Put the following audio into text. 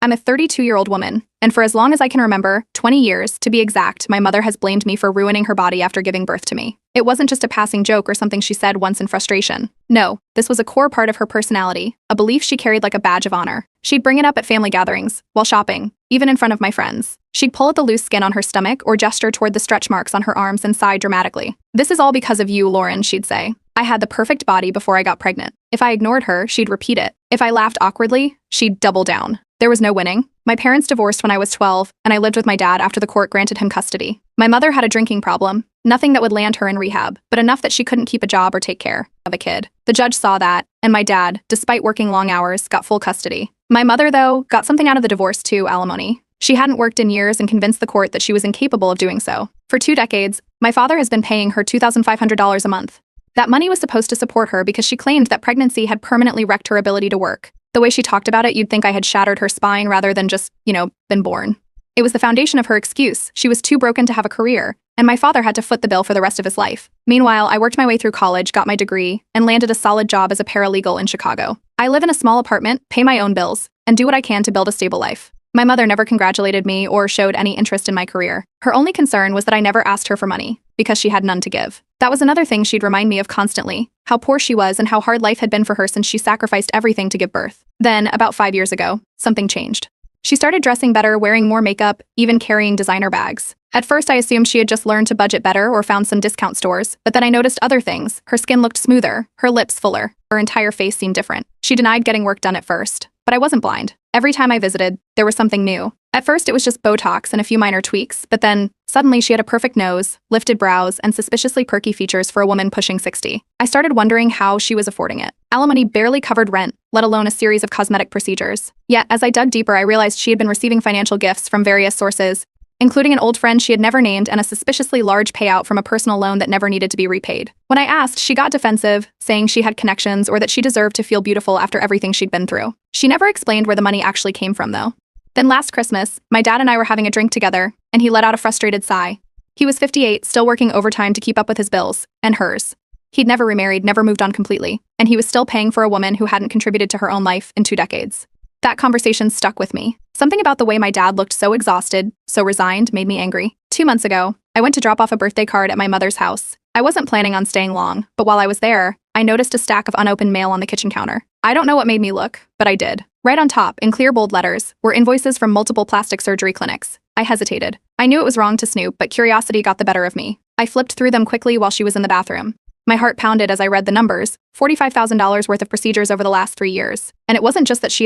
I'm a 32-year-old woman, and for as long as I can remember, 20 years, to be exact, my mother has blamed me for ruining her body after giving birth to me. It wasn't just a passing joke or something she said once in frustration. No, this was a core part of her personality, a belief she carried like a badge of honor. She'd bring it up at family gatherings, while shopping, even in front of my friends. She'd pull at the loose skin on her stomach or gesture toward the stretch marks on her arms and sigh dramatically. "This is all because of you, Lauren," she'd say. I had the perfect body before I got pregnant. If I ignored her, she'd repeat it. If I laughed awkwardly, she'd double down. There was no winning. My parents divorced when I was 12, and I lived with my dad after the court granted him custody. My mother had a drinking problem, nothing that would land her in rehab, but enough that she couldn't keep a job or take care of a kid. The judge saw that, and my dad, despite working long hours, got full custody. My mother, though, got something out of the divorce too: alimony. She hadn't worked in years and convinced the court that she was incapable of doing so. For 2 decades, my father has been paying her $2,500 a month. That money was supposed to support her because she claimed that pregnancy had permanently wrecked her ability to work. The way she talked about it, you'd think I had shattered her spine rather than just, been born. It was the foundation of her excuse. She was too broken to have a career, and my father had to foot the bill for the rest of his life. Meanwhile, I worked my way through college, got my degree, and landed a solid job as a paralegal in Chicago. I live in a small apartment, pay my own bills, and do what I can to build a stable life. My mother never congratulated me or showed any interest in my career. Her only concern was that I never asked her for money, because she had none to give. That was another thing she'd remind me of constantly, how poor she was and how hard life had been for her since she sacrificed everything to give birth. Then, about 5 years ago, something changed. She started dressing better, wearing more makeup, even carrying designer bags. At first, I assumed she had just learned to budget better or found some discount stores, but then I noticed other things. Her skin looked smoother, her lips fuller, her entire face seemed different. She denied getting work done at first, but I wasn't blind. Every time I visited, there was something new. At first, it was just Botox and a few minor tweaks, but then, suddenly she had a perfect nose, lifted brows, and suspiciously perky features for a woman pushing 60. I started wondering how she was affording it. Alimony barely covered rent, let alone a series of cosmetic procedures. Yet, as I dug deeper, I realized she had been receiving financial gifts from various sources, including an old friend she had never named and a suspiciously large payout from a personal loan that never needed to be repaid. When I asked, she got defensive, saying she had connections or that she deserved to feel beautiful after everything she'd been through. She never explained where the money actually came from, though. Then last Christmas, my dad and I were having a drink together, and he let out a frustrated sigh. He was 58, still working overtime to keep up with his bills, and hers. He'd never remarried, never moved on completely, and he was still paying for a woman who hadn't contributed to her own life in 2 decades. That conversation stuck with me. Something about the way my dad looked so exhausted, so resigned, made me angry. 2 months ago, I went to drop off a birthday card at my mother's house. I wasn't planning on staying long, but while I was there, I noticed a stack of unopened mail on the kitchen counter. I don't know what made me look, but I did. Right on top, in clear bold letters, were invoices from multiple plastic surgery clinics. I hesitated. I knew it was wrong to snoop, but curiosity got the better of me. I flipped through them quickly while she was in the bathroom. My heart pounded as I read the numbers: $45,000 worth of procedures over the last 3 years. And it wasn't just that she